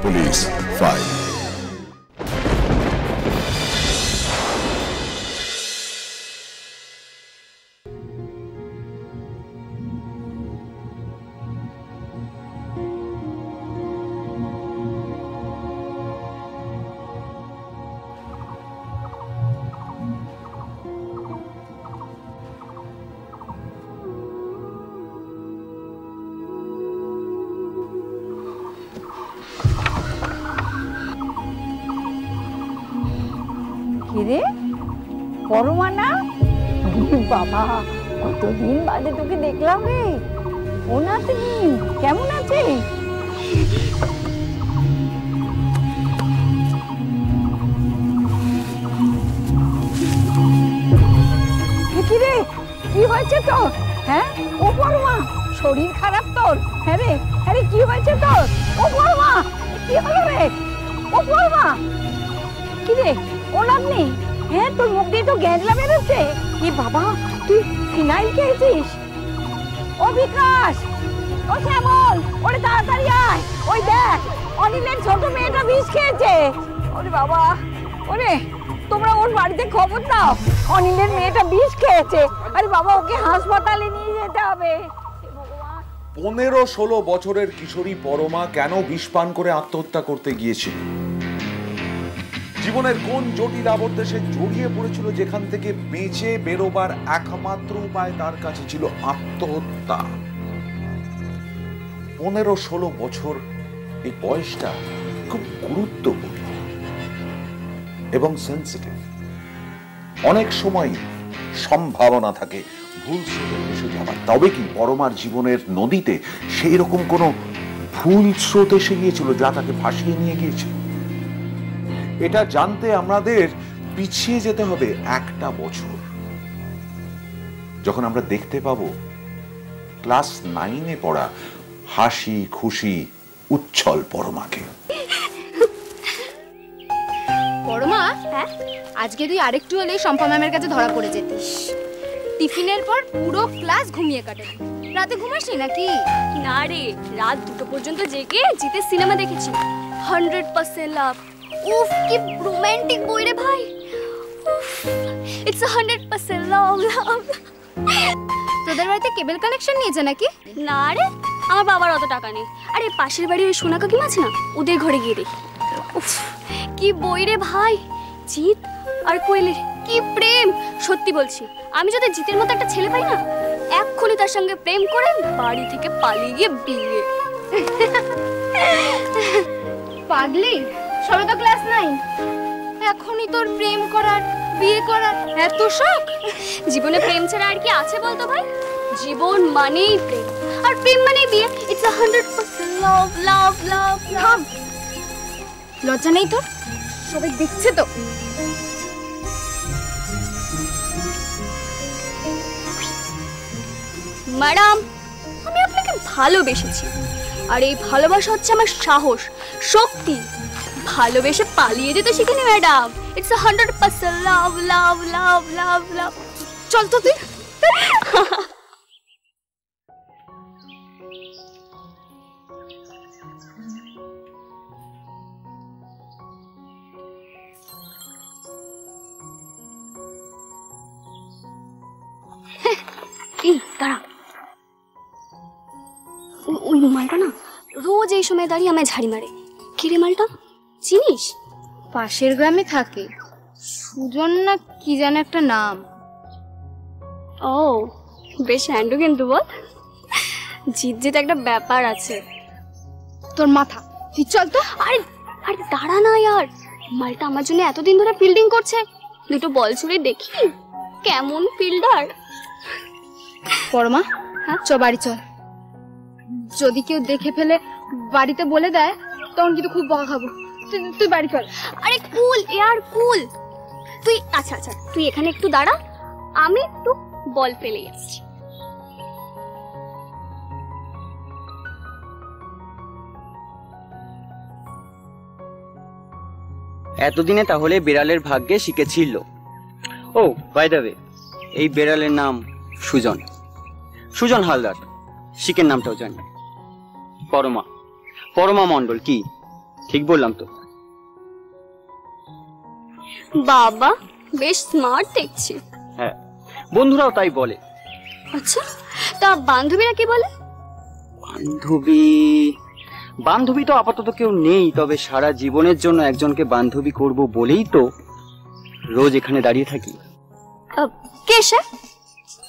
Police file. রে পরমা না? বাবা, কতদিন বাদে তোকে দেখলাম রে। ও নাতনি কেমন আছে? কি রে, কি হয়েছে তোর? হ্যাঁ ও পরমা, শরীর খারাপ তোর? হ্যাঁ রে, হ্যাঁ রে, কি হয়েছে তোর? ও পরমা, কি হলো রে? ও পরমা, কি রে? ও নাতনি, হ্যাঁ তোর মুখ দিয়ে তো গ্যাঁজলা বেরোচ্ছে। কি বাবা, তুই ফিনাইল খেয়েছিস? ও বিকাশ, ও শ্যামল, ওরে তাড়াতাড়ি আয়। ওই দেখ, অনিলের ছোট মেয়েটা বিষ খেয়েছে। ওরে বাবা, ওরে তোমরা ওর বাড়িতে খবর দাও, অনিলের মেয়েটা বিষ খেয়েছে। আরে বাবা, ওকে হাসপাতালে নিয়ে যেতে হবে। 15-16 বছরের কিশোরী পরমা কেন বিষ পান করে আত্মহত্যা করতে গিয়েছিল? জীবনের কোন জটিল আবর্তে সে জড়িয়ে পড়েছিল, যেখান থেকে বেঁচে বেরোবার একমাত্র উপায় তার কাছে ছিল আত্মহত্যা? 15-16 বছর, এই বয়সটা খুব গুরুত্বপূর্ণ এবং সেন্সিটিভ। অনেক সময় সম্ভাবনা থাকে ভুল স্রোতে ভেসে যাবার। তবে কি পরমার জীবনের নদীতে সেই রকম কোনো ভুল স্রোত এসে গিয়েছিল যা তাকে ভাসিয়ে নিয়ে গিয়েছিল? এটা জানতে আমাদের পিছিয়ে যেতে হবে একটা বছর, যখন আমরা দেখতে পাবো ক্লাস 9-এ পড়া হাসি খুশি উচ্ছল পরমাকে। পরমা, হ্যাঁ আজকে তুই আরেকটু হলে শম্পা ম্যামের কাছে ধরা পড়ে যেতিস। টিফিনের পর পুরো ক্লাস ঘুমিয়ে কাটে। রাতে ঘুমাসনি নাকি? না রে, রাত 2টো পর্যন্ত জেগে জিতের সিনেমা দেখেছি, 100% লাভ। উফ, কি রোমান্টিক বই রে ভাই। উফ, ইটস 100% লাভ। তোদের বাড়িতে কেবল কানেকশন নিয়েছে নাকি? না রে, আমার বাবার অত টাকা নেই। আরে পাশের বাড়ির ওই সোনা কাকিমা আছে না, ওদের ঘরে গিয়ে দেখি। উফ, কি বই রে ভাই। জিৎ আর কোয়েলের কি প্রেম। সত্যি বলছি, আমি যদি জিতের মতো একটা ছেলে পাই না, এক্ষুনি তার সঙ্গে প্রেম করে বাড়ি থেকে পালিয়ে গিয়ে বিয়ে। পাগলি, সবে তো ক্লাস 9, এখনই তোর প্রেম করার বিয়ে করার এত শখ? জীবনে প্রেম ছাড়া আর কি আছে বলতো ভাই? জীবন মানেই প্রেম, আর প্রেম মানেই বিয়ে। ইটস 100% লাভ লাভ লাভ লাভ। লজ্জা নেই তোর? সবাই দেখছে তো। ম্যাডাম, আমি আপনাকে ভালোবেসেছি, আর এই ভালোবাসা হচ্ছে আমার সাহস, শক্তি। ভালোবেসে পালিয়ে যেতে শিখিনি ম্যাডাম। ইটস 100% লাভ লাভ লাভ লাভ লাভ। চল তো তুই। দাঁড়া, ওই মালটা না রোজ এই সময় দাঁড়িয়ে আমায় ঝাড়ি মারে। কে রে মালটা, চিনিস? পাশের গ্রামে থাকে, সুজন না কি যেন একটা নাম। ও বেশ হ্যান্ডু কিন্তু বল। জিত যেতে একটা ব্যাপার আছে। তোর মাথা, তুই চল তো। আরে আরে দাঁড়া না ইয়ার, মালটা আমার জন্য এতদিন ধরে ফিল্ডিং করছে। দুটো বল ছুড়ে দেখি কেমন ফিল্ডার। পরমা, হ্যাঁ চ বাড়ি চল। যদি কেউ দেখে ফেলে বাড়িতে বলে দেয়, তখন কিন্তু খুব বকা খাবো। তুই বাড়ি চল। আরে কুল ইয়ার কুল। তুই আচ্ছা আচ্ছা, তুই এখানে একটু দাঁড়া, আমি একটু বল ফেলে আসছি। এতদিনে তাহলে বিড়ালের ভাগ্যে শিখেছিল। ও বাই দ্য ওয়ে, এই বিড়ালের নাম সুজন, সুজন হালদার। শিখের নামটাও জানি, পরমা, পরমা মণ্ডল। কি ঠিক বললাম তো? বাবা বেশ স্মার্ট দেখছি। হ্যাঁ, বন্ধুরাও তাই বলে। আচ্ছা, তা বান্ধবীরা কি বলে? বান্ধবী তো আপাতত কেউ নেই, তবে সারা জীবনের জন্য একজনকে বান্ধবী করব বলেই তো রোজ এখানে দাঁড়িয়ে থাকি। কে সে?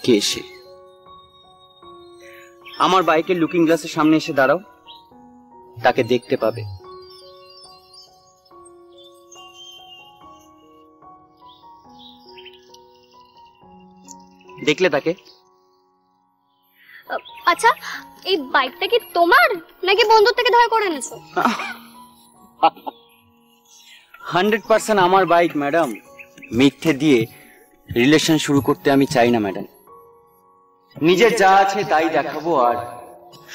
কে সে? আমার বাইকের লুকিং গ্লাসের সামনে এসে দাঁড়াও, তাকে দেখতে পাবে। দেখলে তাকে? আচ্ছা, এই বাইকটা কি তোমার নাকি বন্ধুর থেকে ধার করে এনেছো? 100% আমার বাইক ম্যাডাম। মিথ্যে দিয়ে রিলেশন শুরু করতে আমি চাই না ম্যাডাম। নিজের যা আছে তাই দেখাবো, আর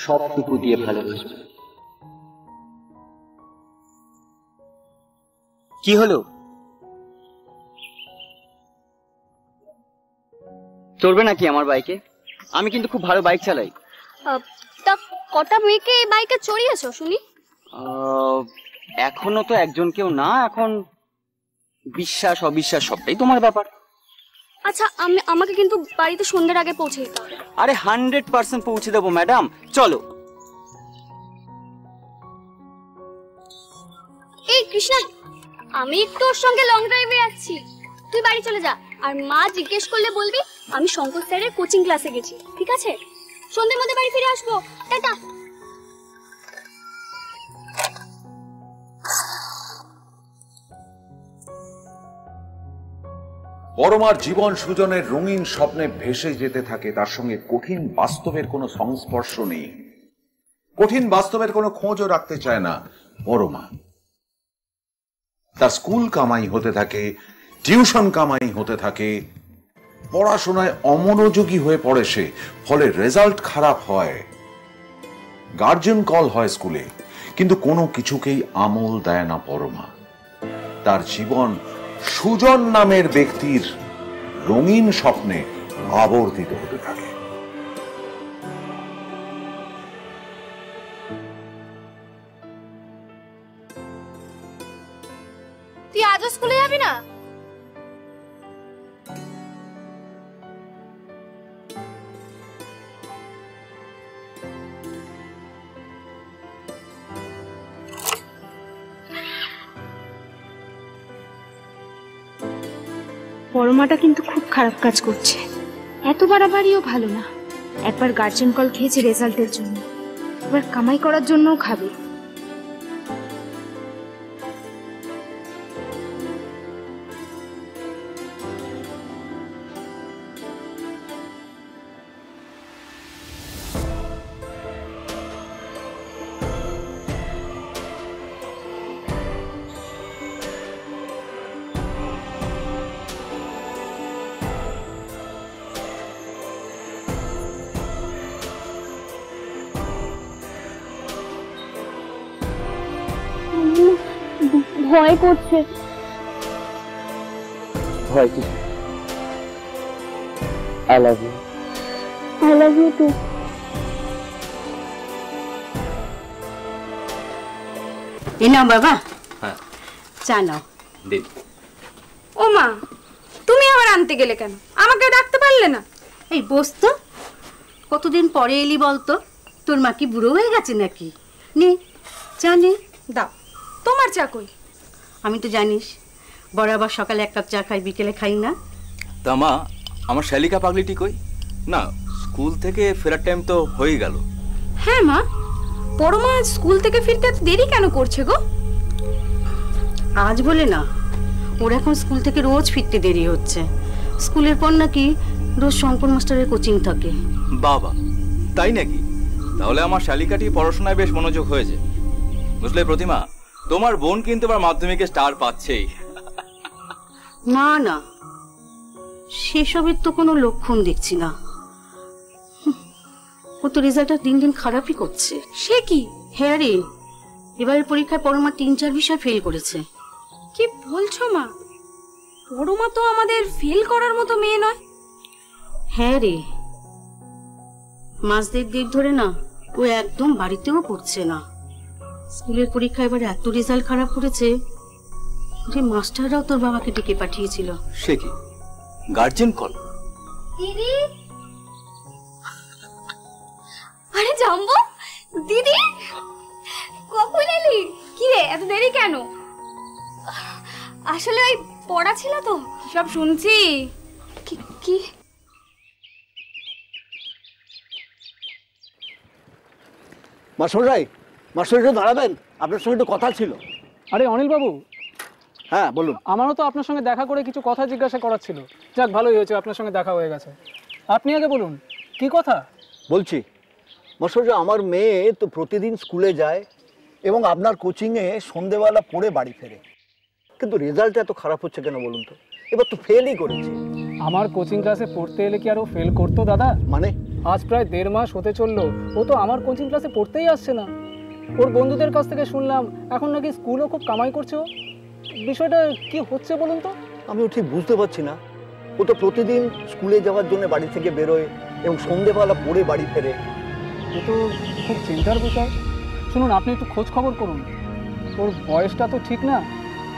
সবটুকু দিয়ে ভালোবাসবো। কি হলো? চড়বে নাকি আমার বাইকে? আমি কিন্তু খুব ভালো বাইক চালাই। তা কটা মেয়েকে এই বাইকে চড়িয়েছো শুনি? এখনো তো একজনকেও না, এখন বিশ্বাস অবিশ্বাস সবটাই তোমার ব্যাপার। আচ্ছা, আমাকে কিন্তু বাড়িতে সন্ধ্যার আগে পৌঁছে দিতে হবে। আরে 100% পৌঁছে দেবো ম্যাডাম, চলো। এই কৃষ্ণা, আমি একটু ওর সঙ্গে লং ড্রাইভে যাচ্ছি, তুই বাড়ি চলে যা। আর মা জিজ্ঞেস করলে বলবি আমি শঙ্কর স্যারের কোচিং ক্লাসে গেছি, ঠিক আছে? সন্ধ্যের মধ্যে বাড়ি ফিরে আসবো, টাটা। পরমার জীবন সুজনের রঙিন স্বপ্নে ভেসে যেতে থাকে, তার সঙ্গে কঠিন বাস্তবের কোনো সংস্পর্শ নেই, কঠিন বাস্তবের কোনো খোঁজও রাখতে চায় না পরমা। তার স্কুল কামাই হতে থাকে, টিউশন কামাই হতে থাকে, পড়াশোনায় অমনোযোগী হয়ে পড়ে সে, ফলে রেজাল্ট খারাপ হয়, গার্জিয়ান কল হয় স্কুলে, কিন্তু কোনো কিছুকেই আমল দেয় না পরমা। তার জীবন সুজন নামের ব্যক্তির রঙিন স্বপ্নে আবর্তিত হতে থাকে। তুই আজও স্কুলে যাবি না? পরমাটা কিন্তু খুব খারাপ কাজ করছে। এত বাড়াবাড়িও ভালো না। একবার গার্জেন কল খেয়েছে রেজাল্টের জন্য, এবার কামাই করার জন্যও খাবে। ভয় করছে। ভয় কি? I love you. I love you too. এ নাও বাবা। হ্যাঁ, চা নাও। দিন। ও মা, তুমি আবার আনতে গেলে কেন? আমাকে ডাকতে পারলে না? এই বস তো, কতদিন পরে এলি বলতো? তোর মা কি বুড়ো হয়ে গেছে নাকি? নে চা নে। দাও, তোমার চা কই? আমি তো জানিস বরাবর সকালে এক কাপ চা খাই, বিকেলে খাই না। তা মা, আমার শালিকা পাগলিটি কই? না, স্কুল থেকে ফেরার টাইম তো হয়ে গেল। হ্যাঁ মা, পরমা স্কুল থেকে ফিরতে দেরি কেন করছে গো? আজ বলে না, ওর এখন স্কুল থেকে রোজ ফিরতে দেরি হচ্ছে। স্কুলের পর নাকি রোজ শঙ্কর মাস্টারের কোচিং থাকে। বাবা, তাই নাকি? তাহলে আমার শালিকাটি পড়াশোনায় বেশ মনোযোগ হয়েছে। বুঝলে প্রতিমা, তোমার বোন কিন্তু আবার মাধ্যমিকে স্টার পাচ্ছেই। না না, সেসবের তো কোনো লক্ষণ দেখছি না। ও তো রেজাল্টটা দিন দিন খারাপই করছে। সে কি? হ্যাঁ রে, এবারের পরীক্ষায় পরমা 3-4 বিষয় ফেল করেছে। কি বলছো মা? পরমা তো আমাদের ফেল করার মতো মেয়ে নয়। হ্যাঁ রে, মাস দেড় ধরে না ও একদম বাড়িতেও পড়ছে না। স্কুলের পরীক্ষা এবারে এত রেজাল্ট খারাপ করেছে যে মাস্টাররাও তোর বাবাকে ডেকে পাঠিয়েছিল। সে কি গার্জেন কল? দিদি, আরে জাম্বো দিদি, কখন এলি? কি রে এত দেরি কেন? আসলে ওই পড়া ছিল তো, সব শুনছি। কি মাস্টাররাই, মাস্টার একটু দাঁড়াবেন, আপনার সঙ্গে একটু কথা ছিল। আরে অনিল বাবু, হ্যাঁ বলুন। আমারও তো আপনার সঙ্গে দেখা করে কিছু কথা জিজ্ঞাসা করার ছিল। যাক, ভালোই হয়েছে আপনার সঙ্গে দেখা হয়ে গেছে। আপনি আগে বলুন কি কথা। বলছি মাস্টার, আমার মেয়ে তো প্রতিদিন স্কুলে যায় এবং আপনার কোচিংয়ে সন্ধেবেলা পড়ে বাড়ি ফেরে, কিন্তু রেজাল্ট এত খারাপ হচ্ছে কেন বলুন তো? এবার তো ফেলই করেছে। আমার কোচিং ক্লাসে পড়তে এলে কি আরও ফেল করতো দাদা? মানে আজ প্রায় 1.5 মাস হতে চললো ও তো আমার কোচিং ক্লাসে পড়তেই আসছে না। ওর বন্ধুদের কাছ থেকে শুনলাম এখন নাকি স্কুলও খুব কামাই করছে ও। বিষয়টা কি হচ্ছে বলুন তো? আমিও ঠিক বুঝতে পারছি না। ও তো প্রতিদিন স্কুলে যাওয়ার জন্য বাড়ি থেকে বেরোয় এবং সন্ধেবেলা পড়ে বাড়ি ফেরে। এ তো খুব চিন্তার বিষয়। শুনুন, আপনি একটু খোঁজ খবর করুন। ওর বয়সটা তো ঠিক না,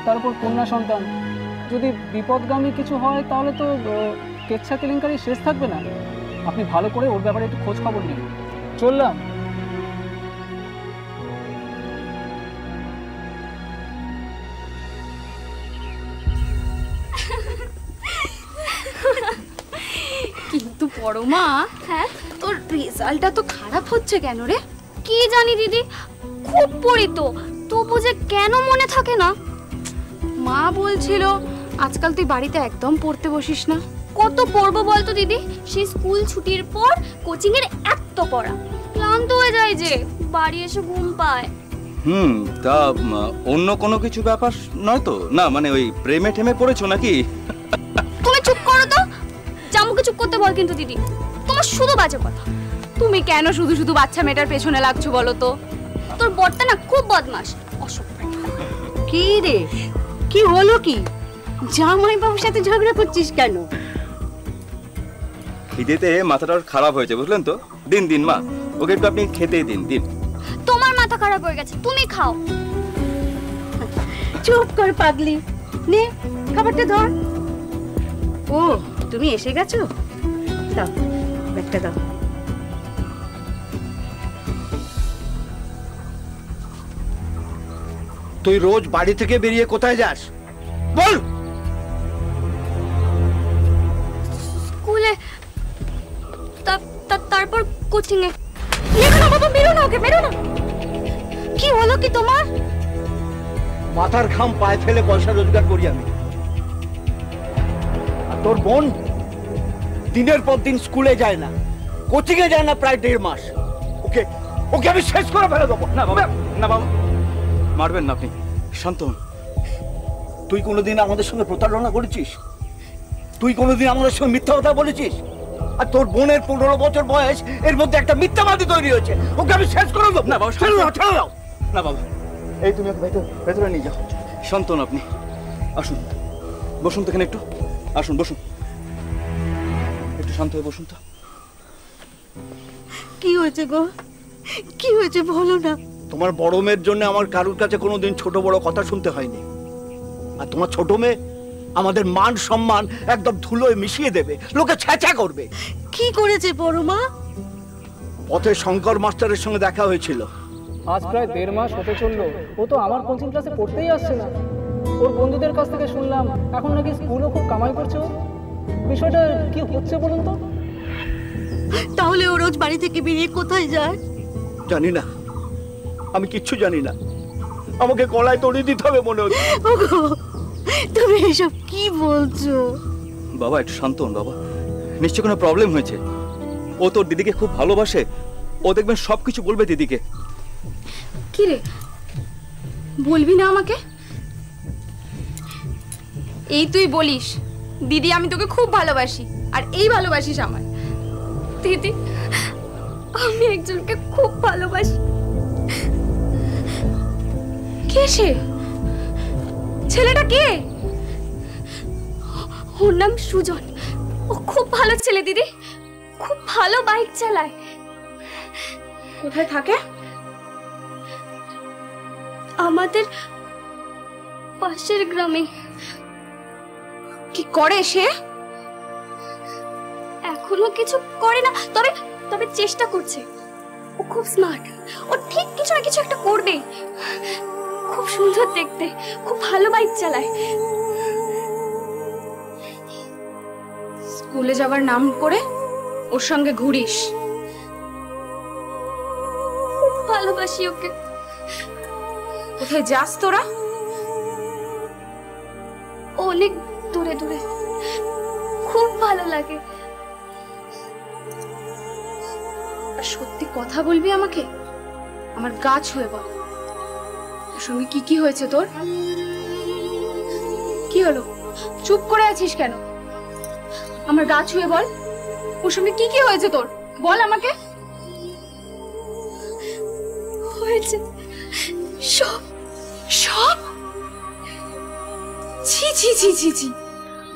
তার উপর কন্যা সন্তান। যদি বিপদগামী কিছু হয় তাহলে তো কেচ্ছা কেলেঙ্কারি শেষ থাকবে না। আপনি ভালো করে ওর ব্যাপারে একটু খোঁজ খবর নিন। চললাম। কিন্তু বড় মা, হ্যাঁ তোর রেজাল্টটা তো খারাপ হচ্ছে কেন রে? কি জানি দিদি, খুব পড়ি তো, তবু যে কেন মনে থাকে না। মা বলছিল আজকাল তুই বাড়িতে একদম পড়তে বসিস না। কত পড়বো বলতো দিদি, সেই স্কুল ছুটির পর কোচিং এর এত পড়া, ক্লান্ত হয়ে যায় যে বাড়ি এসে ঘুম পায়। তা অন্য কোনো কিছু ব্যাপার নয় তো? না মানে ওই প্রেমে ঠেমে পড়েছো নাকি? তুমি চুপ করো তো, জামুকে চুপ করতে বল। কিন্তু দিদি তোমার শুধু বাজে কথা। তুমি কেন শুধু শুধু বাচ্চা মেয়েটার পেছনে লাগছো বলো তো? তোর বরটা না খুব বদমাশ, অসভ্য। কি রে, কি হলো? কি জামাই বাবুর সাথে ঝগড়া করছিস কেন? খিদেতে মাথাটা খারাপ হয়েছে বুঝলেন তো। দিন দিন মা, ওকে একটু আপনি খেতেই দিন। দিন। তোমার মাথা খারাপ হয়ে গেছে, তুমি খাও। চুপ কর পাগলি, নে খাবারটা ধর। ও তুমি এসে গেছো, দাও ব্যাগটা দাও। তুই রোজ বাড়ি থেকে বেরিয়ে কোথায় যাস বল? স্কুলে, তারপর কোচিং এ। মেরো না বাবা, মেরো না ওকে, মেরো না। কি হলো কি তোমার? মাথার ঘাম পায়ে ফেলে পয়সা রোজগার করি আমি, আর তোর বোন দিনের পর দিন স্কুলে যায় না, কোচিং এ যায় না প্রায় 1.5 মাস। ওকে ওকে আমি শেষ করে ফেলে দেবো। না বাবা, না বাবা, মারবেন না আপনি, শান্ত হন। তুই কোনোদিন আমাদের সঙ্গে প্রতারণা করেছিস? তুই কোনোদিন আমাদের সঙ্গে মিথ্যা কথা বলেছিস? আর তোর বোনের 15 বছর বয়স, এর মধ্যে একটা মিথ্যাবাদী তৈরি হয়েছে। ওকে আমি শেষ করে দেবো। না বাবা, ছেড়ে দাও, ছেড়ে দাও। না বাবা, এই তুমি ওকে ভেতরে নিয়ে যাও। শান্ত হন আপনি, আসুন বসুন তো এখানে একটু, আসুন বসুন, একটু শান্ত হয়ে বসুন তো। কি হয়েছে গো, কি হয়েছে বলো না? তোমার বড় মেয়ের জন্য আমার কারুর কাছে কোনোদিন ছোট বড় কথা শুনতে হয়নি, আর তোমার ছোট মেয়ে আমাদের মান সম্মান একদম ধুলোয় মিশিয়ে দেবে, লোকে ছ্যাঁচা করবে। কি করেছে বড় মা? পথে শঙ্কর মাস্টারের সঙ্গে দেখা হয়েছিল। আজ প্রায় 1.5 মাস হতে চললো ও তো আমার কোচিং ক্লাসে পড়তেই আসছে না। ওর বন্ধুদের কাছ থেকে শুনলাম এখন নাকি স্কুলও খুব কামাই করছে ও। বিষয়টা কি হচ্ছে বলুন তো? তাহলে ও রোজ বাড়ি থেকে বেরিয়ে কোথায় যায়? জানি না, আমি কিচ্ছু জানি না। আমাকে গলায় দড়ি দিতে হবে মনে হচ্ছে। ওগো, তুমি এসব কি বলছো? বাবা একটু শান্ত হন বাবা, নিশ্চয় কোনো প্রবলেম হয়েছে। ও তোর দিদিকে খুব ভালোবাসে, ও দেখবেন সবকিছু বলবে দিদিকে। কি রে, বলবি না আমাকে? এই তুই বলিস দিদি আমি তোকে খুব ভালোবাসি, আর এই ভালোবাসিস আমার? দিদি আমি একজনকে খুব ভালোবাসি। কে সে? ছেলেটা কে? ওর নাম সুজন। ও খুব ভালো ছেলে দিদি, খুব ভালো বাইক চালায়। কোথায় থাকে? আমাদের পাশের গ্রামে। কি করে সে? এখনো কিছু করে না, তবে তবে চেষ্টা করছে। ও খুব স্মার্ট, ও ঠিক কিছু না কিছু একটা করবে। খুব সুন্দর দেখতে, খুব ভালো বাইক চালায়। স্কুলে যাবার নাম করে ওর সঙ্গে ঘুরিস? খুব ভালোবাসি ওকে। কোথায় যাস তোরা? অনেক দূরে দূরে, খুব ভালো লাগে। সত্যি কথা বলবি আমাকে? আমার গা ছুঁয়ে বল, ওর সঙ্গে কি কি হয়েছে তোর? কি হলো, চুপ করে আছিস কেন? আমার গা ছুঁয়ে বল, ওর সঙ্গে কি কি হয়েছে তোর? বল আমাকে। হয়েছে সব। সব? ছি ছি ছি ছি ছি,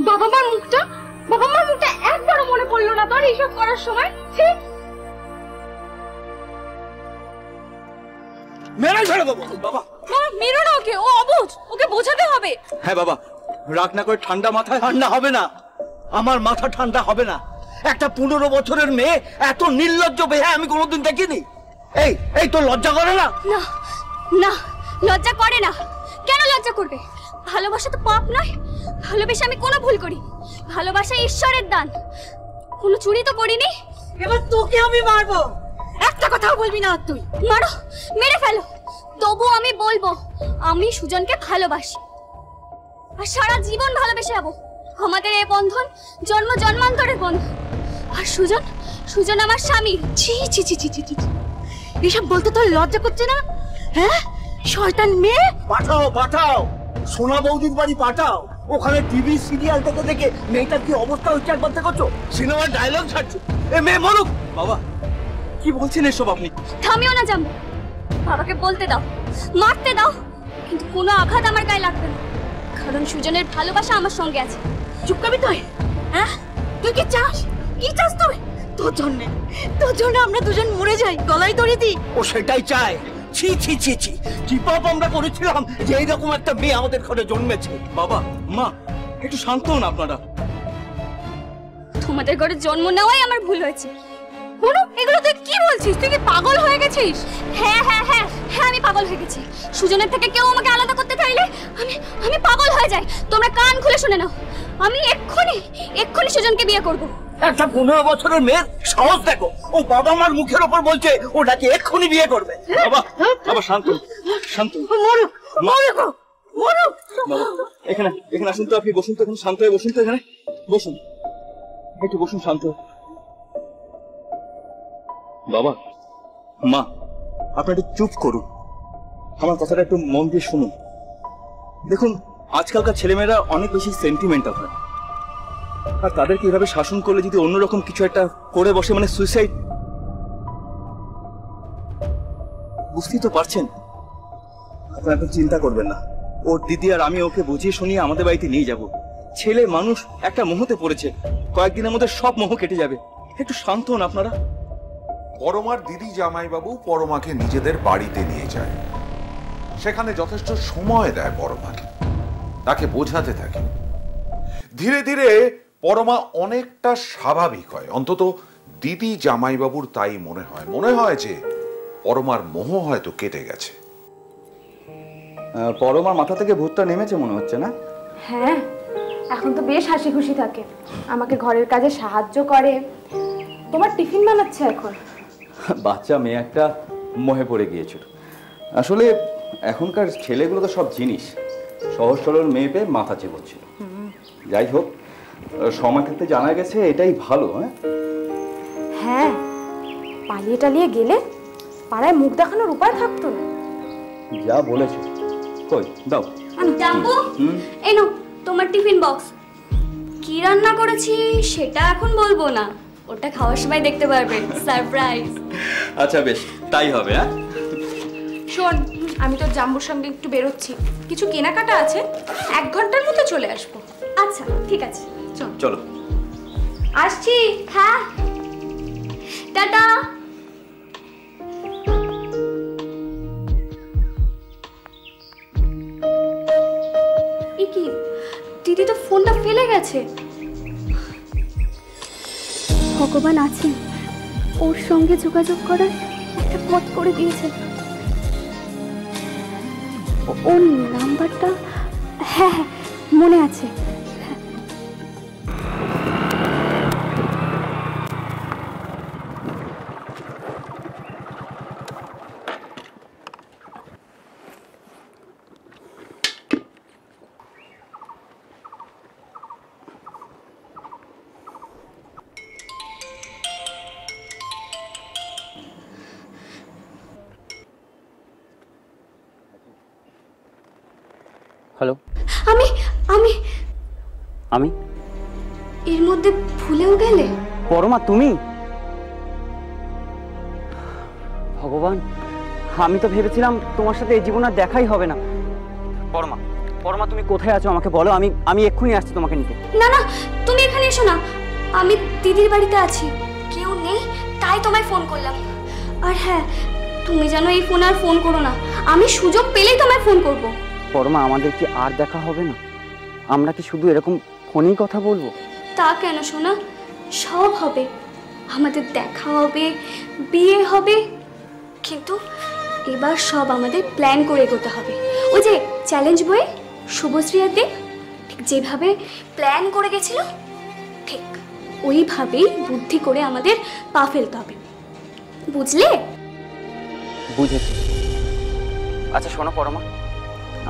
বাবা মার মুখটা একবারও মনে পড়লো না তোর এইসব করার সময়? ঠিক মেরে ছেড়ে দেবো বাবা। বাবা মেরো না ওকে, ও অবুঝ, ওকে বোঝাতে হবে। হ্যাঁ বাবা, রাগ না করে ঠান্ডা মাথায়। ঠান্ডা হবে না, আমার মাথা ঠান্ডা হবে না। একটা 15 বছরের মেয়ে এত নির্লজ্জ বেহা আমি কোনোদিন দেখিনি। এই এই তোর লজ্জা করে না? না না, লজ্জা করে না। কেন লজ্জা করবে? ভালোবাসা তো পাপ নয়। ভালোবেসে আমি কোনো ভুল করি? ভালোবাসা ঈশ্বরের দান। কোনো চুরি তো করিনি। এবার তোকে আমি মারবো, একটা কথাও বলবি না তুই। মারো, মেরে ফেলো, তবু আমি বলবো আমি সুজনকে ভালোবাসি, আর সারা জীবন ভালোবেসে যাবো। আমাদের এই বন্ধন জন্ম জন্মান্তরের বন্ধন। আর সুজন, সুজন আমার স্বামী। ছি ছি ছি ছি ছি ছি, এসব বলতে তোর লজ্জা করছে না? হ্যাঁ, শয়তান মেয়ে। পাঠাও পাঠাও, সোনা বৌদির বাড়ি পাঠাও। ওখানে টিভি সিরিয়াল থেকে দেখে মেয়েটার কি অবস্থা হচ্ছে একবার দেখছো? সিনেমার ডায়লগ ছাড়ছে, এ মেয়ে মরুক। বাবা কি বলছেন এসব আপনি? থামিও না জাম্বু, বাবাকে বলতে দাও, মারতে দাও, কিন্তু কোনো আঘাত আমার গায়ে লাগবে না, কারণ সুজনের ভালোবাসা আমার সঙ্গে আছে। চুপ করবি তুই? হ্যাঁ, তুই কি চাস? কি চাস তুই? তোর জন্য আমরা দুজন মরে যাই, গলায় দড়ি দিই। ও সেটাই চায়। ছি ছি ছি ছি, কি পাপ আমরা করেছিলাম যে এইরকম একটা মেয়ে আমাদের ঘরে জন্মেছে? বাবা মা একটু শান্ত হন আপনারা। তোমাদের ঘরে জন্ম নেওয়াই আমার ভুল হয়েছে। বলো, এগুলো তুই কি বলছিস? তুই কি পাগল হয়ে গেছিস? হ্যাঁ হ্যাঁ হ্যাঁ হ্যাঁ, আমি পাগল হয়ে গেছি। সুজনের থেকে কেউ আমাকে আলাদা করতে চাইলে আমি পাগল হয়ে যাই। তোমরা কান খুলে শুনে নাও, আমি এক্ষুনি সুজনকে বিয়ে করব। একটা 15 বছরের মেয়ের সাহস দেখো, ও বাবা মার মুখের ওপর বলছে ও নাকি এক্ষুনি বিয়ে করবে। বাবা বাবা শান্ত শান্ত। মরুক মরুক মরুক। বাবা এখানে এখানে আসুন তো, আপনি বসুন তো, এখানে শান্ত হয়ে বসুন তো, এখানে বসুন, একটু বসুন শান্ত। বাবা মা আপনি একটু চুপ করুন, আমার কথাটা একটু মন দিয়ে শুনুন। দেখুন আজকালকার ছেলেমেয়েরা অনেক বেশি সেন্টিমেন্টাল হয়, আর তাদেরকে এভাবে শাসন করলে যদি অন্যরকম কিছু একটা করে বসে, মানে সুইসাইড, বুঝতেই তো পারছেন। আপনারা এখন চিন্তা করবেন না, ওর দিদি আর আমি ওকে বুঝিয়ে শুনিয়ে আমাদের বাড়িতে নিয়ে যাব। ছেলে মানুষ একটা মোহতে পড়েছে, কয়েকদিনের মধ্যে সব মোহ কেটে যাবে। একটু শান্ত হন আপনারা। পরমার দিদি জামাইবাবু পরমাকে নিজেদের বাড়িতে নিয়ে যায়, সেখানে যথেষ্ট সময় দেয় পরমাকে, তাকে বোঝাতে থাকে। ধীরে ধীরে পরমা অনেকটা স্বাভাবিক হয়, অন্তত দিদি জামাইবাবুর তাই মনে হয় যে পরমার মোহ হয়তো কেটে গেছে। পরমার মাথা থেকে ভূতটা নেমেছে মনে হচ্ছে না? হ্যাঁ, এখন তো বেশ হাসি খুশি থাকে, আমাকে ঘরের কাজে সাহায্য করে, তোমার টিফিন বানাচ্ছে এখন। বাচ্চা মেয়ে একটা মোহে পড়ে গিয়েছিল। আসলে এখনকার ছেলেগুলো তো সব জিনিস, সহজ সরল মেয়ে পেয়ে মাথা চেপেছিল। যাই হোক, সময় ক্ষেত্রে জানা গেছে এটাই ভালো। হ্যাঁ, পালিয়ে টালিয়ে গেলে পাড়ায় মুখ দেখানোর উপায় থাকতো না। যা বলেছো। কই দাও। জাম্বু, এই নাও তোমার টিফিন বক্স। কি রান্না করেছি সেটা এখন বলবো না, ওটা খাওয়ার সময় দেখতে পারবেন, সারপ্রাইজ। আচ্ছা বেশ, তাই হবে। হ্যাঁ শোন, আমি তো জাম্বুর সঙ্গে একটু বেরোচ্ছি, কিছু কেনাকাটা আছে, 1 ঘন্টার মধ্যে চলে আসবো। আচ্ছা ঠিক আছে, চল। চলো আসছি। হ্যাঁ, টাটা। দিদি তো ফোনটা ফেলে গেছে। ভগবান আছেন, ওর সঙ্গে যোগাযোগ করার একটা পথ করে দিয়েছে। ওর নাম্বারটা, হ্যাঁ হ্যাঁ মনে আছে। হ্যালো, আমি আমি আমি এর মধ্যে ভুলেও গেলে? পরমা তুমি? ভগবান, আমি তো ভেবেছিলাম তোমার সাথে এই জীবন আর দেখাই হবে না। পরমা, পরমা তুমি কোথায় আছো আমাকে বলো, আমি এক্ষুনি আসছি তোমাকে নিতে। না না, তুমি এখানে এসো না, আমি দিদির বাড়িতে আছি, কেউ নেই তাই তোমায় ফোন করলাম। আর হ্যাঁ, তুমি যেন এই ফোন আর ফোন করো না, আমি সুযোগ পেলেই তোমায় ফোন করব। পরমা, আমাদের কি আর দেখা হবে না? আমরা কি শুধু এরকম ফোনেই কথা বলবো? তা কেন সোনা, সব হবে, আমাদের দেখা হবে, বিয়ে হবে, কিন্তু এবার সব আমাদের প্ল্যান করে এগোতে হবে। ওই যে চ্যালেঞ্জ বইয়ে শুভশ্রী আর দেব ঠিক যেভাবে প্ল্যান করে গেছিল, ঠিক ওইভাবেই বুদ্ধি করে আমাদের পা ফেলতে হবে, বুঝলে? বুঝেছি। আচ্ছা শোনো পরমা,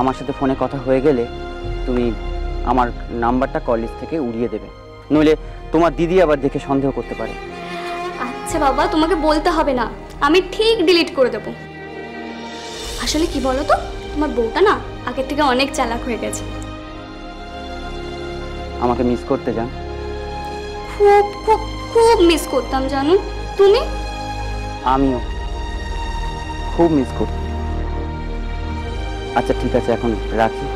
আমার সাথে ফোনে কথা হয়ে গেলে তুমি আমার নাম্বারটা কল লিস্ট থেকে উড়িয়ে দেবে, নইলে তোমার দিদি আবার দেখে সন্দেহ করতে পারে। আচ্ছা বাবা, তোমাকে বলতে হবে না, আমি ঠিক ডিলিট করে দেবো। আসলে কি বলো তো, তোমার বউটা না আগের থেকে অনেক চালাক হয়ে গেছে। আমাকে মিস করতে যান? খুব খুব খুব মিস করতাম জানো। তুমি? আমিও খুব মিস করতাম। আচ্ছা ঠিক আছে, এখন রাখি,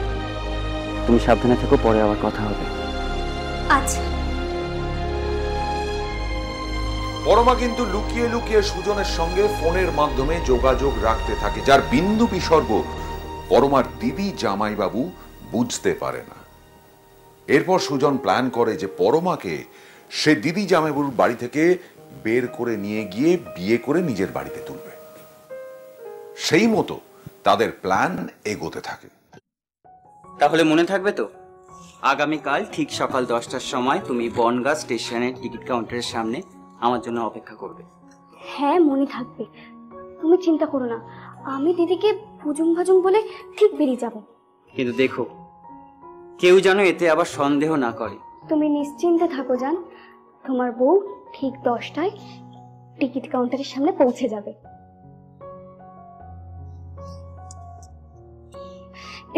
তুমি সাবধানে থেকো, পরে আবার কথা হবে। আচ্ছা। পরমা কিন্তু লুকিয়ে লুকিয়ে সুজনের সঙ্গে ফোনের মাধ্যমে যোগাযোগ রাখতে থাকে, যার বিন্দু বিসর্গ পরমার দিদি জামাইবাবু বুঝতে পারে না। এরপর সুজন প্ল্যান করে যে পরমাকে সে দিদি জামাইবাবুর বাড়ি থেকে বের করে নিয়ে গিয়ে বিয়ে করে নিজের বাড়িতে তুলবে। সেই মতো তাদের প্ল্যান এগোতে থাকে। তাহলে মনে থাকবে তো, আগামীকাল ঠিক সকাল 10টার সময় তুমি বনগাঁ স্টেশনের টিকিট কাউন্টারের সামনে আমার জন্য অপেক্ষা করবে। হ্যাঁ মনে থাকবে, তুমি চিন্তা করো না, আমি দিদিকে ভুজুং ভাজুং বলে ঠিক বেরিয়ে যাব। কিন্তু দেখো, কেউ যেন এতে আবার সন্দেহ না করে। তুমি নিশ্চিন্তে থাকো জান, তোমার বউ ঠিক 10টায় টিকিট কাউন্টারের সামনে পৌঁছে যাবে।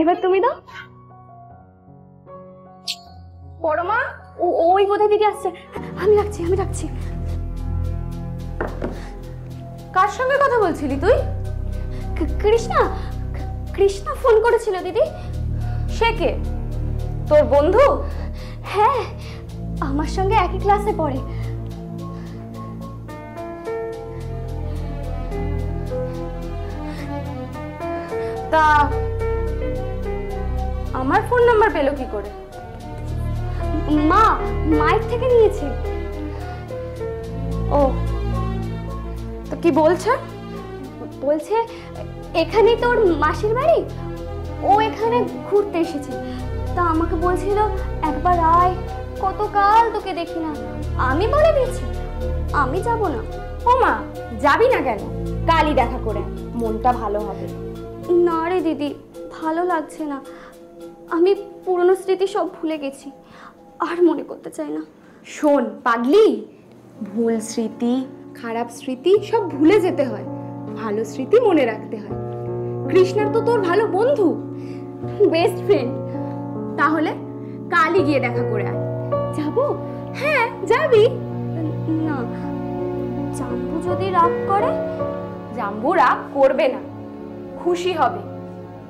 এবার তুমি দাও। বড় মা, ওই বোধহয় দিদি আসছে, আমি রাখছি। কার সঙ্গে কথা বলছিলি তুই? কৃষ্ণা ফোন করেছিল দিদি। সে কে? তোর বন্ধু? হ্যাঁ, আমার সঙ্গে একই ক্লাসে পড়ে। তা আমার ফোন নাম্বার পেলো কি করে? মায়ের থেকে নিয়েছে। ও, তো কি বলছে? বলছে এখানেই তোর মাসির বাড়ি, ও এখানে ঘুরতে এসেছে, তা আমাকে বলছিল একবার আয়, কতকাল তোকে দেখি না। আমি বলে দিয়েছি আমি যাব না। ও মা, যাবি না কেন? কালই দেখা করে মনটা ভালো হবে। না রে দিদি, ভালো লাগছে না, আমি পুরনো স্মৃতি সব ভুলে গেছি, আর মনে করতে চাই না। শোন পাগলি, ভুল স্মৃতি, খারাপ স্মৃতি সব ভুলে যেতে হয়, ভালো স্মৃতি মনে রাখতে হয়। কৃষ্ণার তো তোর ভালো বন্ধু, বেস্ট ফ্রেন্ড। তাহলে কালই গিয়ে দেখা করে আয়। যাবো? হ্যাঁ যাবি। না, জাম্বু যদি রাগ করে? জাম্বু রাগ করবে না, খুশি হবে,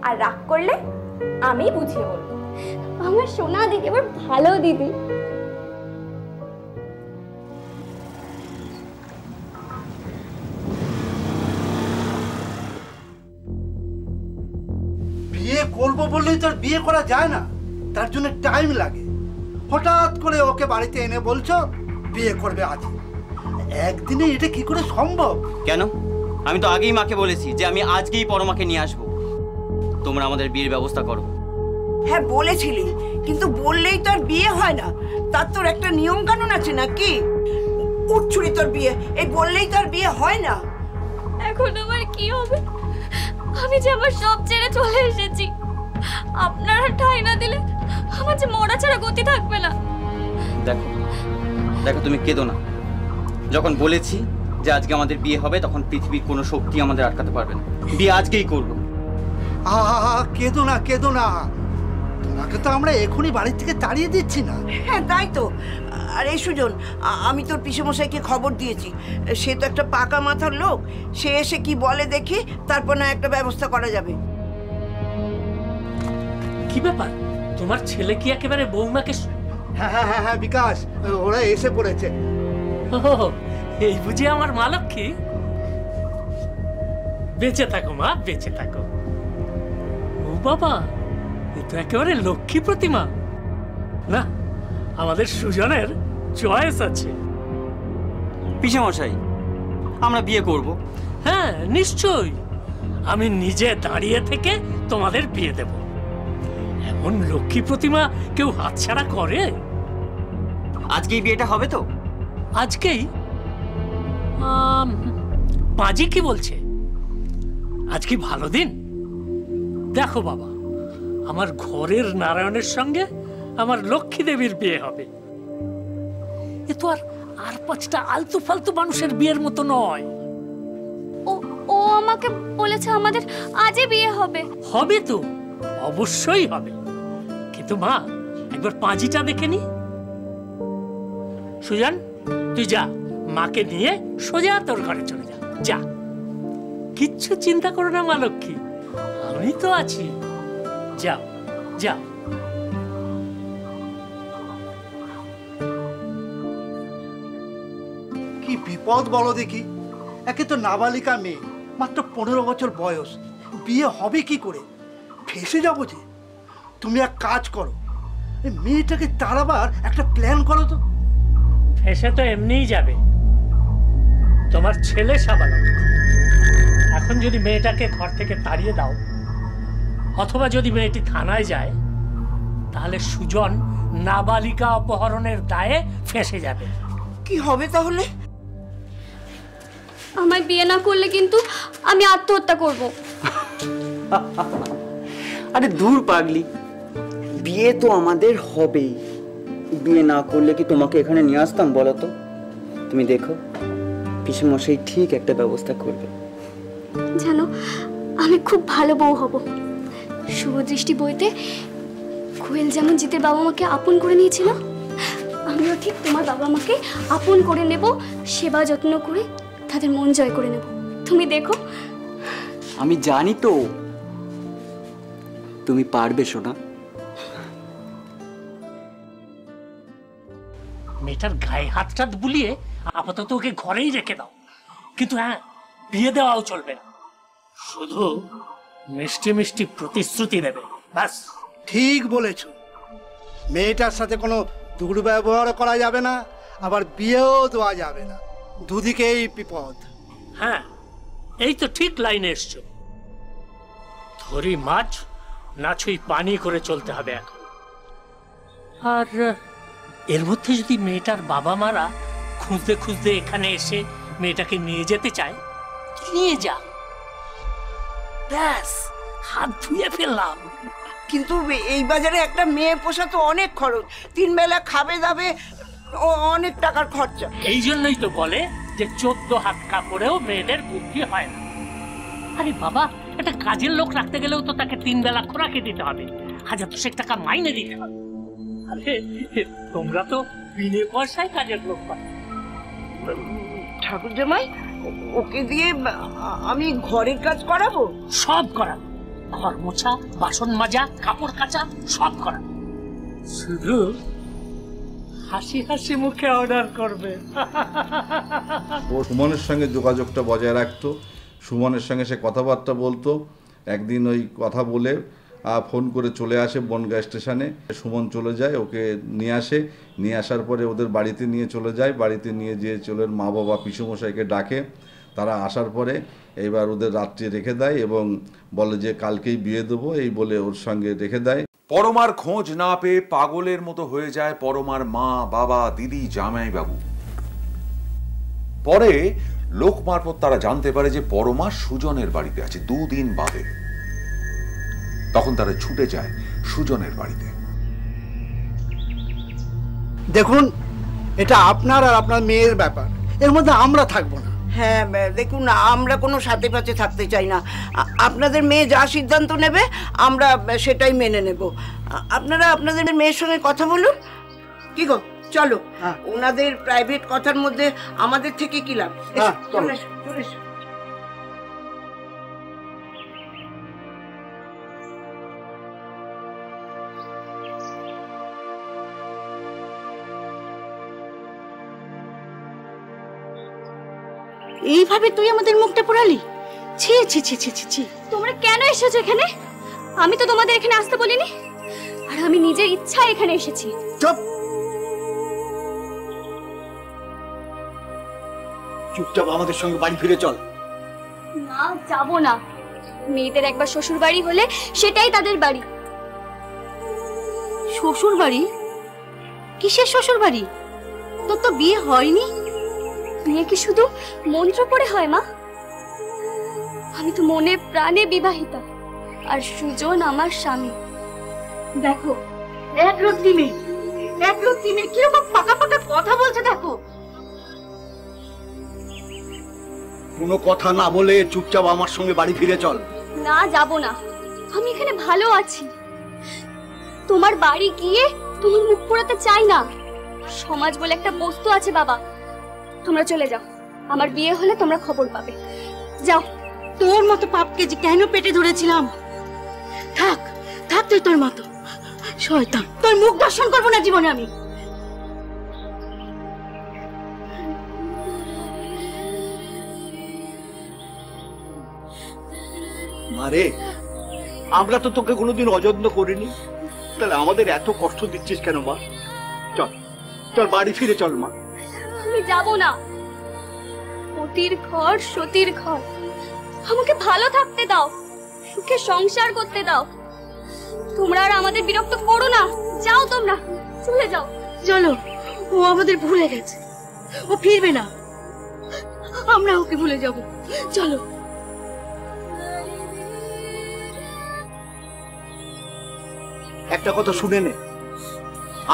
আর রাগ করলে আমি বুঝিয়ে বলবো। আমার সোনা দিদি, আমার ভালো দিদি। বিয়ে করবো বললেই তো আর বিয়ে করা যায় না। তার জন্য টাইম লাগে। হঠাৎ করে ওকে বাড়িতে এনে বলছো বিয়ে করবে আজ, একদিনে এটা কি করে সম্ভব? কেন? আমি তো আগেই মাকে বলেছি যে আমি আজকেই পরমাকে নিয়ে আসবো। তোমরা আমাদের বিয়ের ব্যবস্থা করো। হ্যাঁ বলেছিলি, কিন্তু বললেই তো আর বিয়ে হয় না, তার তোর একটা নিয়ম কানুন আছে নাকি? উঠছুড়ি তোর বিয়ে, এই বললেই তো আর বিয়ে হয় না। এখন আমার কি হবে? আমি যে আমার সব ছেড়ে চলে এসেছি, আপনারা ঠাঁই না দিলে আমার যে মরা ছাড়া গতি থাকবে না। দেখো দেখো, তুমি কেঁদো না। যখন বলেছি যে আজকে আমাদের বিয়ে হবে, তখন পৃথিবীর কোনো শক্তি আমাদের আটকাতে পারবে না। বিয়ে আজকেই করবো। কেঁদো না, কেঁদো না। তোমাকে তো আমরা এখনই বাড়ি থেকে তাড়িয়ে দিচ্ছি না। হ্যাঁ তাই তো। আর এই সুজন, আমি তোর পিসেমশাইকে খবর দিয়েছি, সে তো একটা পাকা মাথার লোক, সে এসে কি বলে দেখি, তারপর না একটা ব্যবস্থা করা যাবে। কি ব্যাপার, তোমার ছেলে কি একেবারে বৌমাকে? হ্যাঁ হ্যাঁ হ্যাঁ হ্যাঁ বিকাশ, ওরা এসে পড়েছে। এই বুঝি আমার মা লক্ষ্মী? বেঁচে থাকো মা, বেঁচে থাকো। ও বাবা, এ তো একেবারে লক্ষ্মী প্রতিমা। না, আমাদের সুজনের চয়েস আছে। পিসেমশাই, আমরা বিয়ে করব। হ্যাঁ নিশ্চয়ই, আমি নিজে দাঁড়িয়ে থেকে তোমাদের বিয়ে দেব। এমন লক্ষ্মী প্রতিমা কেউ হাতছাড়া করে? আজকেই বিয়েটা হবে তো? আজকেই? পাজি কি বলছে? আজ কি ভালো দিন? দেখো বাবা, আমার ঘরের নারায়ণের সঙ্গে আমার লক্ষ্মী দেবীর বিয়ে হবে। এ তো আর 5টা আলতু ফালতু মানুষের বিয়ের মতো নয়। ও আমাকে বলেছে আমাদের আজই বিয়ে হবে। হবে তো, অবশ্যই হবে। কিন্তু মা, একবার পাঁজিটা দেখে নি। সুজান, তুই যা, মাকে নিয়ে সোজা তোর ঘরে চলে যা। যা, কিচ্ছু চিন্তা করো না মা লক্ষ্মী, আমি তো আছি। যাও যাও। কি বিপদ বলো দেখি। একে তো নাবালিকা মেয়ে, মাত্র 15 বছর বয়স, বিয়ে হবে কি করে? ফেসে যাবো যে। তুমি এক কাজ করো, এই মেয়েটাকে তাড়াবার একটা প্ল্যান করো তো। ফেসে তো এমনিই যাবে, তোমার ছেলে সাবালক। এখন যদি মেয়েটাকে ঘর থেকে তাড়িয়ে দাও, অথবা যদি মেয়েটি থানায় যায়, তাহলে সুজন নাবালিকা অপহরণের দায়ে ফেসে যাবে। কি হবে তাহলে? আমায় বিয়ে না করলে কিন্তু আমি আত্মহত্যা করব। আরে দূর পাগলি, বিয়ে তো আমাদের হবেই। বিয়ে না করলে কি তোমাকে এখানে নিয়ে আসতাম বলো তো? তুমি দেখো, পিসেমশাই ঠিক একটা ব্যবস্থা করবে। জানো, আমি খুব ভালো বউ হব। শুভ দৃষ্টি বইতে কোয়েল যেমন জিতের বাবা মাকে আপন করে নিয়েছিল, আমিও ঠিক তোমার বাবা মাকে আপন করে নেব, সেবা যত্ন করে তাদের মন জয় করে নেব। তুমি দেখো। আমি জানি তো তুমি পারবে সোনা। মেয়েটার গায়ে হাতটা বুলিয়ে আপাতত ওকে ঘরেই রেখে দাও। কিন্তু হ্যাঁ, বিয়ে দেওয়াও চলবে না, শুধু মিষ্টি মিষ্টি প্রতিশ্রুতি দেবে, ব্যাস। ঠিক বলেছ, মেয়েটার সাথে কোনো দুর্ব্যবহার করা যাবে না, আবার বিয়েও দেওয়া যাবে না, দুদিকেই বিপদ। হ্যাঁ, এই তো ঠিক লাইনে এসছো। ধরি মাছ না ছুঁই পানি করে চলতে হবে এখন। আর এর মধ্যে যদি মেয়েটার বাবা মারা খুঁজতে খুঁজতে এখানে এসে মেয়েটাকে নিয়ে যেতে চায়, নিয়ে যা, ব্যাস, হাত ধুয়ে ফেললাম। কিন্তু এই বাজারে একটা মেয়ে পোষা তো অনেক খরচ, 3 বেলা খাবে দাবে, অনেক টাকার খরচা। এই জন্যই তো বলে যে 14 হাত কাপড়েও মেয়েদের বুদ্ধি হয় না। আরে বাবা, একটা কাজের লোক রাখতে গেলেও তো তাকে 3 বেলা খোরাকি দিতে হবে, 1000 টাকা মাইনে দিতে হবে। আরে তোমরা তো বিনে পয়সায় কাজের লোক পাও। ঠাকুর জামাই, ওকে দিয়ে আমি ঘরের কাজ করাবো? সব করাবো, ঘর মোছা, বাসন মাজা, কাপড় কাচা, সব করাবো। শুধু হাসি হাসি মুখে অর্ডার করবে। ও সুমনের সঙ্গে যোগাযোগটা বজায় রাখতো, সুমনের সঙ্গে সে কথাবার্তা বলতো। একদিন ওই কথা বলে ফোন করে চলে আসে বনগাঁ স্টেশনে। সুমন চলে যায়, ওকে নিয়ে আসে, নিয়ে আসার পরে ওদের বাড়িতে নিয়ে চলে যায়। বাড়িতে নিয়ে যেয়ে চলের মা বাবা পিসুমশাইকে ডাকে। তারা আসার পরে এইবার ওদের রাত্রে রেখে দেয় এবং বলে যে কালকেই বিয়ে দেবো, এই বলে ওর সঙ্গে রেখে দেয়। পরমার খোঁজ না পেয়ে পাগলের মতো হয়ে যায় পরমার মা, বাবা, দিদি, জামাইবাবু। পরে লোক মারফত তারা জানতে পারে যে পরমা সুজনের বাড়িতে আছে 2 দিন বাদে। তখন তারা ছুটে যায় সুজনের বাড়িতে। দেখুন, এটা আপনার আর আপনার মেয়ের ব্যাপার, এর মধ্যে আমরা থাকবো না। হ্যাঁ দেখুন, আমরা কোনো সাথে পাশে থাকতে চাই না। আপনাদের মেয়ে যা সিদ্ধান্ত নেবে আমরা সেটাই মেনে নেব। আপনারা আপনাদের মেয়ের সঙ্গে কথা বলুন। কি গো, চলো। ওনাদের প্রাইভেট কথার মধ্যে আমাদের থেকে কি লাভ? চলে এসো, চলে এসো। এইভাবে তুই আমাদের মুখটা পোড়ালি? ছি ছি ছি ছি ছি ছি। তোমরা কেন এসেছো এখানে? আমি তো তোমাদের এখানে আসতে বলিনি, আর আমি নিজের ইচ্ছায় এখানে এসেছি। চুপ, চুপচাপ আমাদের সঙ্গে বাড়ি ফিরে চল। না, যাব না। মেয়েদের একবার শ্বশুর বাড়ি হলে সেটাই তাদের বাড়ি। শ্বশুর বাড়ি? কিসের শ্বশুর বাড়ি? তোর তো বিয়ে হয়নি। বিয়ে কি শুধু মন্ত্র পড়ে হয় মা? আমি তো মনে প্রাণে বিবাহিতা, আর সুজন আমার স্বামী। দেখো, এক রত্তি মেয়ে কিরকম পাকা পাকা কথা বলছে দেখো। কোনো কথা না বলে চুপচাপ আমার সঙ্গে বাড়ি ফিরে চল। না, যাব না। আমি এখানে ভালো আছি। তোমার বাড়ি গিয়ে তুমি মুখ পোড়াতে চাই না। সমাজ বলে একটা বস্তু আছে বাবা। তোমরা চলে যাও, আমার বিয়ে হলে তোমরা খবর পাবে। যাও। তোর মতো পাপকে যে কেন পেটে ধরেছিলাম। থাক থাক, তুই তোর মতো শয়তান। তোর মুখ দর্শন করবো না জীবনে আমি। মারে, আমরা তো তোকে কোনোদিন অযত্ন করিনি, তাহলে আমাদের এত কষ্ট দিচ্ছিস কেন মা? চল চল, বাড়ি ফিরে চল মা। আমি যাব না। পতির ঘর সতীর ঘর। আমাকে ভালো থাকতে দাও, সুখে সংসার করতে দাও। তোমরা আর আমাদের বিরক্ত করো না। যাও, তোমরা চলে যাও। চলো, ও আমাদের ভুলে গেছে, ও ফিরবে না। আমরা ওকে ভুলে যাব। চলো। একটা কথা শুনে নে,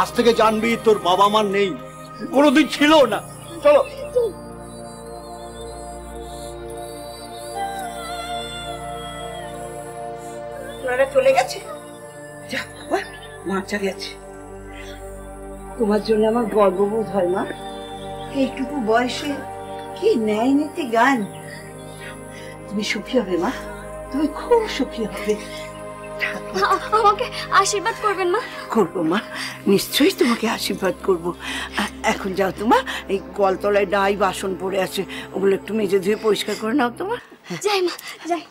আজ থেকে জানবি তোর বাবা মা নেই, কোনোদিন ছিল না। চলো। ওনারা চলে গেছে। যা বাবা, মা চলে গেছে। তোমার জন্য আমার গর্ববোধ হয় মা। এইটুকু বয়সে কি ন্যায় নীতি গান। তুমি সুখী হবে মা, তুমি খুব সুখী হবে। আমাকে আশীর্বাদ করবেন মা? করবো মা, নিশ্চয়ই তোমাকে আশীর্বাদ করব। এখন যাও তোমা, এই কলতলায় ডাই বাসন পড়ে আছে, ওগুলো একটু মেজে ধুয়ে পরিষ্কার করে নাও তোমা। যাই মা, যাই।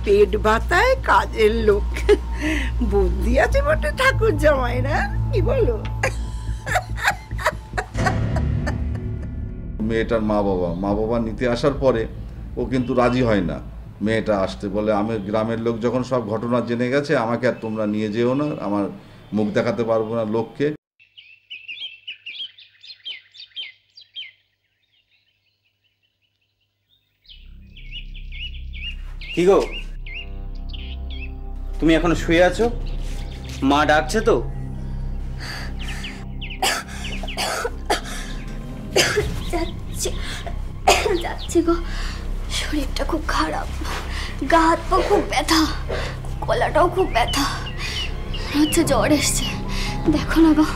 পেট বাতায় কাজের লোক। বুদ্ধি আছে বটে ঠাকুর জামাই, না কি বলো? মেয়েটার মা বাবা নিতে আসার পরে ও কিন্তু রাজি হয় না মেয়েটা আসতে। বলে আমি গ্রামের লোক যখন সব ঘটনা জেনে গেছে, আমাকে আর তোমরা নিয়ে যেও না, আমার মুখ দেখাতে পারবো না লোককে। কি গো, তুমি এখনো শুয়ে আছো? মা ডাকছে তো? যাচ্ছি গো, শরীরটা খুব খারাপ, গা হাত পা খুব ব্যথা, গলাটাও খুব ব্যথা, মনে হচ্ছে জ্বর এসছে। দেখো না গো।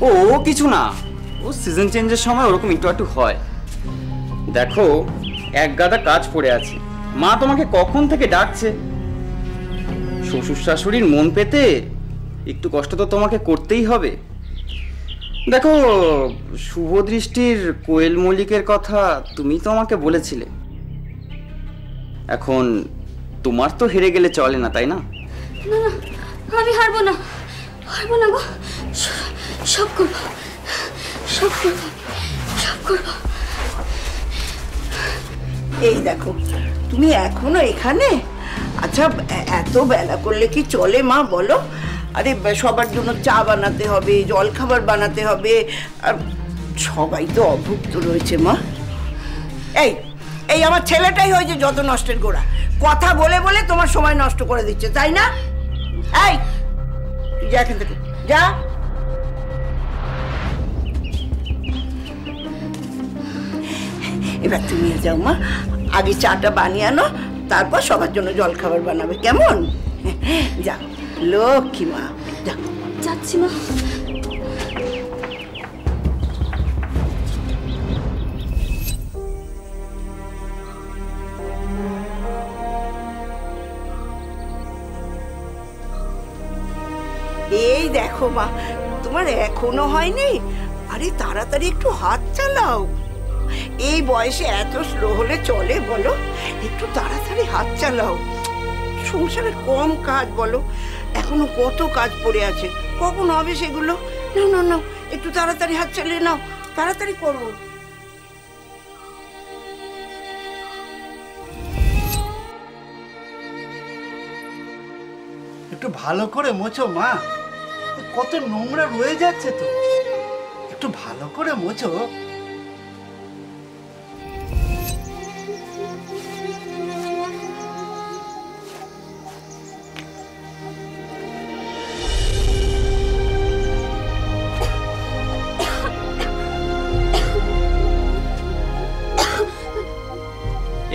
ও কিছু না, ও সিজন চেঞ্জের সময় ওরকম একটু একটু হয়। দেখো, এক গাদা কাজ পড়ে আছে। মা তোমাকে কখন থেকে ডাকছে। শ্বশুর শাশুড়ির মন পেতে একটু কষ্ট তো তোমাকে করতেই হবে। দেখো, শুভদৃষ্টির কোয়েল মল্লিকের কথা তুমি তো আমাকে বলেছিলে। এখন তোমার তো হেরে গেলে চলে না, তাই না? না না, আমি হারবো না, হারবো না গো। সব করবো, সব করবো, সব করবো। এই দেখো, তুমি এখনো এখানে? আচ্ছা, এত বেলা করলে কি চলে মা, বলো? আরে সবার জন্য চা বানাতে হবে, জল খাবার বানাতে হবে, আর সবাই তো অভুক্ত রয়েছে মা। এই এই আমার ছেলেটাই হয়েছে যত নষ্টের গোড়া। কথা বলে বলে তোমার সময় নষ্ট করে দিচ্ছে, তাই না? এই তুই যা এখান থেকে, যা। এবার তুমি যাও মা, আগে চাটা বানিয়ে আনো, তারপর সবার জন্য জল খাবার বানাবে, কেমন? যা লক্ষ্মী মা, যা। যাচ্ছি মা। এই দেখো মা, তোমার এখনো হয়নি? আরে তাড়াতাড়ি একটু হাত চালাও। এই বয়সে এত স্লো হলে চলে বলো? একটু তাড়াতাড়ি হাত চালাও। সংসারের কম কাজ বলো, এখনো কত কাজ পড়ে আছে, কখন হবে সেগুলো? নাও নাও নাও, একটু তাড়াতাড়ি হাত চালিয়ে নাও, তাড়াতাড়ি করবো। একটু ভালো করে মোছো মা, কত নোংরা রয়ে যাচ্ছে তো, একটু ভালো করে মোছো।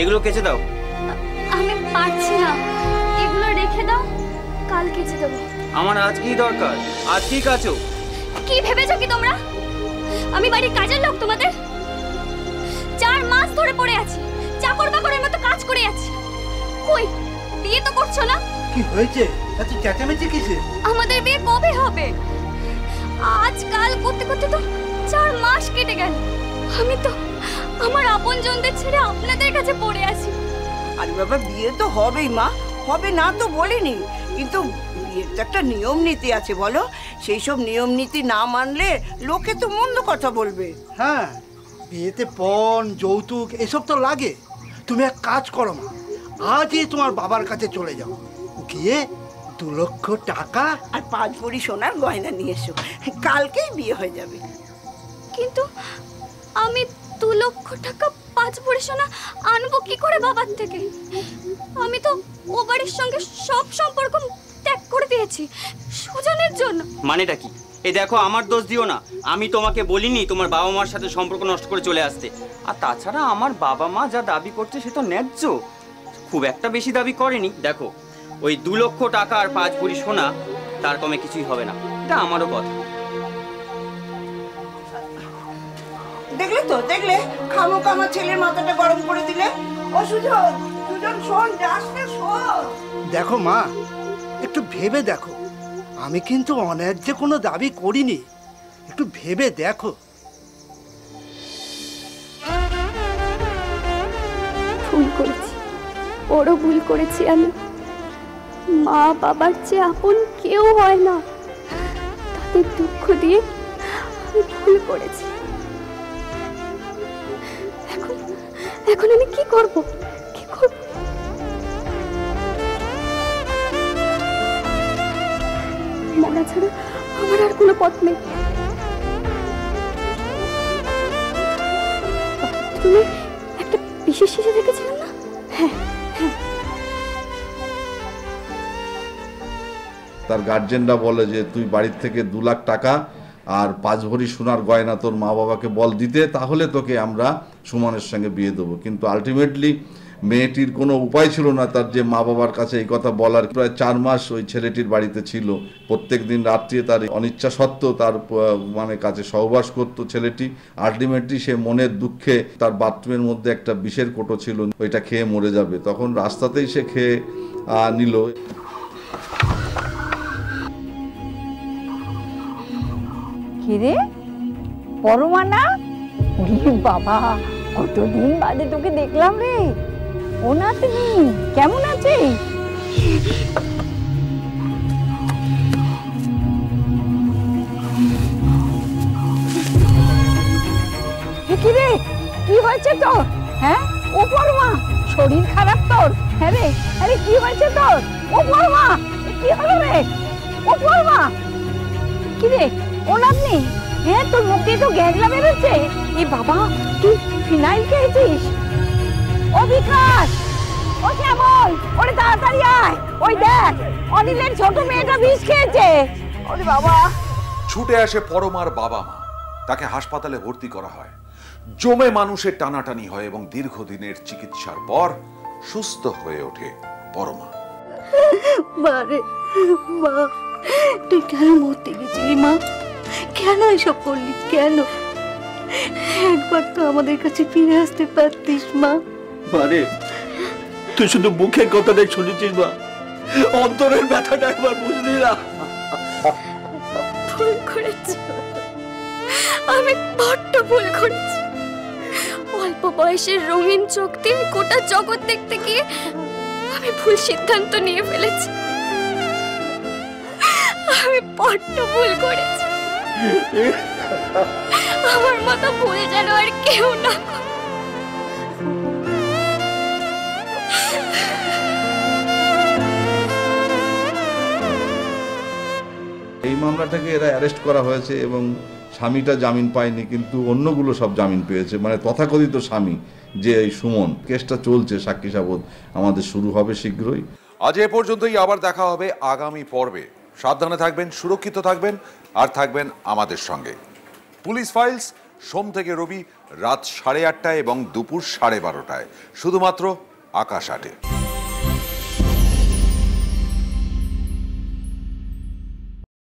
এগুলো কেচে দাও। আমি পারছি না, এগুলো রেখে দাও, কাল কেচে দেবো। আমার আজকেই দরকার, আজকেই কাচো। কি ভেবেছো কি তোমরা আমি বাড়ির কাজের লোক তোমাদের? 4 মাস ধরে পড়ে আছি, চাকর বাকরের মতো কাজ করে যাচ্ছি। কই বিয়ে তো করছো না? কি হয়েছে এত চেঁচামেচি কিসে? আমাদের বিয়ে কবে হবে? আজকাল করতে করতে তো 4 মাস কেটে গেল। আমি তো আমার আপনজনদের ছেড়ে আপনাদের কাছে পড়ে আছি। আরে বাবা, বিয়ে তো হবেই মা, হবে না তো বলিনি, কিন্তু বিয়ের তো একটা নিয়ম নীতি আছে বলো। সেই সব নিয়ম নীতি না মানলে লোকে তো মন্দ কথা বলবে। হ্যাঁ, বিয়েতে পণ যৌতুক এসব তো লাগে। তুমি এক কাজ করো মা, আজই তোমার বাবার কাছে চলে যাও, গিয়ে 2 লক্ষ টাকা আর 5 ভরি সোনার গয়না নিয়ে এসো, কালকেই বিয়ে হয়ে যাবে। কিন্তু আমি 2 লক্ষ টাকা 5 ভরি সোনা আনবো কি করে বাবার থেকে? আমি তো ও বাড়ির সঙ্গে সব সম্পর্ক ত্যাগ করে দিয়েছি সুজনের জন্য। মানেটা কি? এই দেখো, আমার দোষ দিও না। আমি তোমাকে বলিনি তোমার বাবা মার সাথে সম্পর্ক নষ্ট করে চলে আসতে। আর তাছাড়া আমার বাবা মা যা দাবি করছে সে তো ন্যায্য, খুব একটা বেশি দাবি করেনি। দেখো, ওই 2 লক্ষ টাকা আর 5 ভরি সোনা, তার কমে কিছুই হবে না, এটা আমারও কথা। দেখলে তো, দেখলে খামোখা আমার ছেলের মাথাটা গরম করে দিলে। ও সুজন, সুজন শোন, যাস না, শোন। দেখো মা, একটু ভেবে দেখো, আমি কিন্তু অন্যায্য কোনো দাবি করিনি, একটু ভেবে দেখো। ভুল করেছি, বড় ভুল করেছি আমি। মা বাবার চেয়ে আপন কেউ হয় না, তাদের দুঃখ দিয়ে আমি ভুল করেছি। এখন আমি কি করব? কি করব? মরা ছাড়া আমার আর কোনো পথ নেই। তুমি একটা বিশেষ শিশু দেখেছিলাম না? হ্যাঁ হ্যাঁ। তার গার্জেনরা বলে যে তুই বাড়ির থেকে 2 লাখ টাকা আর 5 ভরি সোনার গয়না তোর মা বাবাকে বল দিতে, তাহলে তোকে আমরা সুমনের সঙ্গে বিয়ে দেবো। কিন্তু আলটিমেটলি মেয়েটির কোনো উপায় ছিল না তার যে মা বাবার কাছে এই কথা বলার। প্রায় 4 মাস ওই ছেলেটির বাড়িতে ছিল, প্রত্যেক দিন রাত্রে তার অনিচ্ছা সত্ত্বেও তার কাছে সহবাস করতো ছেলেটি। আলটিমেটলি সে মনের দুঃখে তার বাথরুমের মধ্যে একটা বিষের কোটো ছিল, ওইটা খেয়ে মরে যাবে, তখন রাস্তাতেই সে খেয়ে নিল। কিরে পরমা না? ওরে বাবা, কতদিন বাদে তোকে দেখলাম রে। ও নাতনি কেমন আছে? কি রে, কি হয়েছে তোর? হ্যাঁ ও পরমা, শরীর খারাপ তোর? হ্যাঁ রে, আরে কি হয়েছে তোর? ও পরমা, কি হলো রে? ও পরমা, কি রে ও নাতনি? হ্যাঁ তোর মুখে তো গ্যাগলা বেরোচ্ছে। এ বাবা, তুই ফিনাইল খেয়েছিস? ও বিকাশ, ও শ্যামল, ওরে তাড়াতাড়ি আয়। ওই দেখ, অনিলের ছোট মেয়েটা বিষ খেয়েছে। ওরে বাবা। ছুটে আসে পরমার বাবা মা, তাকে হাসপাতালে ভর্তি করা হয়। জমে মানুষের টানাটানি হয় এবং দীর্ঘদিনের চিকিৎসার পর সুস্থ হয়ে ওঠে পরমা। মারে মা, তুই কেন মরতে গেছিলি মা? কেন এসব করলি? কেন? একবার তো আমাদের কাছে ফিরে আসতে পারতিস মা। মারে, তুই শুধু মুখের কথাটাই শুনেছিস মা, অন্তরের ব্যথাটা একবার বুঝলি না। ভুল করেছি, আমি বড্ড ভুল করেছি। অল্প বয়সের রঙিন চোখ দিয়ে গোটা জগৎ দেখতে গিয়ে আমি ভুল সিদ্ধান্ত নিয়ে ফেলেছি। আমি বড্ড ভুল করেছি। আমার মতো ভুল যেন আর কেউ না। এই মামলাটাকে এরা অ্যারেস্ট করা হয়েছে এবং স্বামীটা জামিন পায়নি, কিন্তু অন্যগুলো সব জামিন পেয়েছে। মানে তথাকথিত স্বামী যে এই সুমন, কেসটা চলছে, সাক্ষী সাবত আমাদের শুরু হবে শীঘ্রই। আজ এ পর্যন্তই, আবার দেখা হবে আগামী পর্বে। সাবধানে থাকবেন, সুরক্ষিত থাকবেন, আর থাকবেন আমাদের সঙ্গে। পুলিশ ফাইলস সোম থেকে রবি রাত 8:30 এবং দুপুর 12:30, শুধুমাত্র আকাশ 8-এ।